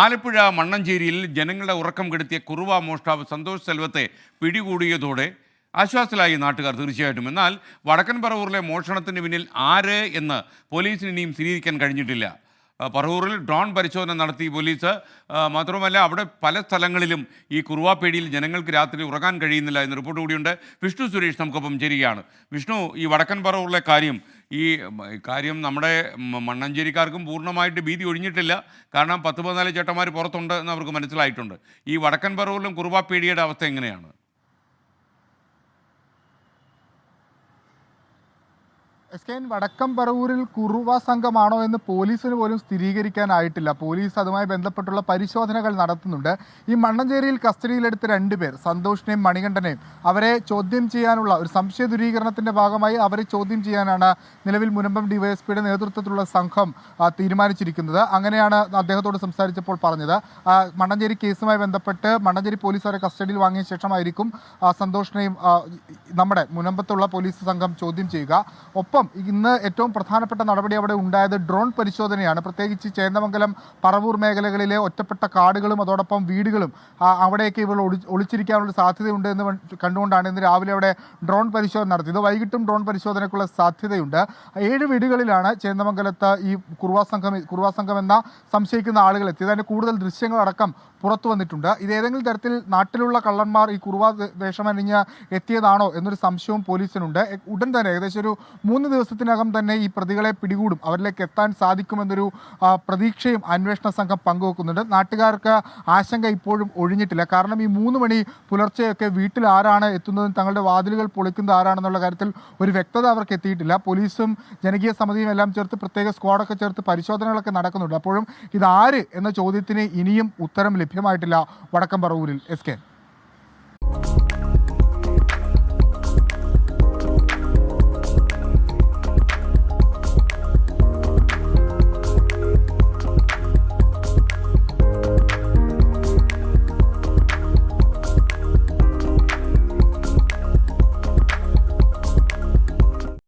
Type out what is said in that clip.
ആലപ്പുഴ മണ്ണഞ്ചേരിയിൽ ജനങ്ങളുടെ ഉറക്കം കെടുത്തിയ കുറുവ മോഷ്ടാവ് സന്തോഷ് സെൽവത്തെ പിടികൂടിയതോടെ ആശ്വാസത്തിലായി നാട്ടുകാർ തീർച്ചയായിട്ടും. എന്നാൽ വടക്കൻ പറവൂരിലെ മോഷണത്തിന് പിന്നിൽ ആര് എന്ന് പോലീസിന് ഇനിയും സ്ഥിരീകരിക്കാൻ കഴിഞ്ഞിട്ടില്ല. പറവൂരിൽ ഡ്രോൺ പരിശോധന നടത്തി പോലീസ്. മാത്രമല്ല അവിടെ പല സ്ഥലങ്ങളിലും ഈ കുറുവാപ്പേടിയിൽ ജനങ്ങൾക്ക് രാത്രി ഉറങ്ങാൻ കഴിയുന്നില്ല എന്ന റിപ്പോർട്ട് കൂടിയുണ്ട്. വിഷ്ണു സുരേഷ് നമുക്കൊപ്പം ചേരുകയാണ്. വിഷ്ണു, ഈ വടക്കൻ പറവൂരിലെ കാര്യം കാര്യം നമ്മുടെ മണ്ണഞ്ചേരിക്കാർക്കും പൂർണ്ണമായിട്ട് ഭീതി ഒഴിഞ്ഞിട്ടില്ല. കാരണം 10-14 ചേട്ടന്മാർ പുറത്തുണ്ട് എന്ന് അവർക്ക് മനസ്സിലായിട്ടുണ്ട്. ഈ വടക്കൻ പറവൂരിലും കുറുവാപ്പേടിയുടെ അവസ്ഥ എങ്ങനെയാണ്? എസ്കെൻ, വടക്കം പറവൂരിൽ കുറുവ സംഘമാണോ എന്ന് പോലീസിന് പോലും സ്ഥിരീകരിക്കാനായിട്ടില്ല. പോലീസ് അതുമായി ബന്ധപ്പെട്ടുള്ള പരിശോധനകൾ നടത്തുന്നുണ്ട്. ഈ മണ്ണഞ്ചേരിയിൽ കസ്റ്റഡിയിലെടുത്ത 2 പേർ, സന്തോഷിനെയും മണികണ്ഠനെയും, അവരെ ചോദ്യം ചെയ്യാനുള്ള ഒരു സംശയ ദൂരീകരണത്തിന്റെ ഭാഗമായി അവരെ ചോദ്യം ചെയ്യാനാണ് നിലവിൽ മുനമ്പം ഡിവൈഎസ്പിയുടെ നേതൃത്വത്തിലുള്ള സംഘം തീരുമാനിച്ചിരിക്കുന്നത്. അങ്ങനെയാണ് അദ്ദേഹത്തോട് സംസാരിച്ചപ്പോൾ പറഞ്ഞത്. മണ്ണഞ്ചേരി കേസുമായി ബന്ധപ്പെട്ട് മണ്ണഞ്ചേരി പോലീസ് അവരെ കസ്റ്റഡിയിൽ വാങ്ങിയ ശേഷമായിരിക്കും സന്തോഷിനെയും നമ്മുടെ മുനമ്പത്തുള്ള പോലീസ് സംഘം ചോദ്യം ചെയ്യുക. ഒപ്പം ഇന്ന് ഏറ്റവും പ്രധാനപ്പെട്ട നടപടി അവിടെ ഉണ്ടായത് ഡ്രോൺ പരിശോധനയാണ്. പ്രത്യേകിച്ച് ചേന്ദമംഗലം, പറവൂർ മേഖലകളിലെ ഒറ്റപ്പെട്ട കാടുകളും അതോടൊപ്പം വീടുകളും അവിടെയൊക്കെ ഇവർ ഒളിച്ചിരിക്കാനുള്ള സാധ്യതയുണ്ട് എന്ന് കണ്ടുകൊണ്ടാണ് ഇന്ന് രാവിലെ അവിടെ ഡ്രോൺ പരിശോധന നടത്തിയത്. വൈകിട്ടും ഡ്രോൺ പരിശോധനയ്ക്കുള്ള സാധ്യതയുണ്ട്. 7 വീടുകളിലാണ് ചേന്ദമംഗലത്ത് ഈ കുറുവാ സംഘം എന്ന സംശയിക്കുന്ന ആളുകൾ എത്തിയത്. അതിൻ്റെ കൂടുതൽ ദൃശ്യങ്ങളടക്കം പുറത്തു വന്നിട്ടുണ്ട്. ഇത് ഏതെങ്കിലും തരത്തിൽ നാട്ടിലുള്ള കള്ളന്മാർ ഈ കുറുവ വേഷമണിഞ്ഞ് എത്തിയതാണോ എന്നൊരു സംശയവും പോലീസിനുണ്ട്. ഉടൻ തന്നെ ഏകദേശം ഒരു 3 ദിവസത്തിനകം തന്നെ ഈ പ്രതികളെ പിടികൂടും, അവരിലേക്ക് എത്താൻ സാധിക്കുമെന്നൊരു പ്രതീക്ഷയും അന്വേഷണ സംഘം പങ്കുവെക്കുന്നുണ്ട്. നാട്ടുകാർക്ക് ആശങ്ക ഇപ്പോഴും ഒഴിഞ്ഞിട്ടില്ല. കാരണം ഈ 3 മണി പുലർച്ചെയൊക്കെ വീട്ടിൽ ആരാണ് എത്തുന്നതും തങ്ങളുടെ വാതിലുകൾ പൊളിക്കുന്നത് ആരാണെന്നുള്ള കാര്യത്തിൽ ഒരു വ്യക്തത അവർക്ക് എത്തിയിട്ടില്ല. പോലീസും ജനകീയ സമിതിയും എല്ലാം ചേർത്ത് പ്രത്യേക സ്ക്വാഡൊക്കെ ചേർത്ത് പരിശോധനകളൊക്കെ നടക്കുന്നുണ്ട്. അപ്പോഴും ഇതാര് എന്ന ചോദ്യത്തിന് ഇനിയും ഉത്തരം ലഭ്യമായിട്ടില്ല വടക്കം പറവൂരിൽ. എസ്കെ.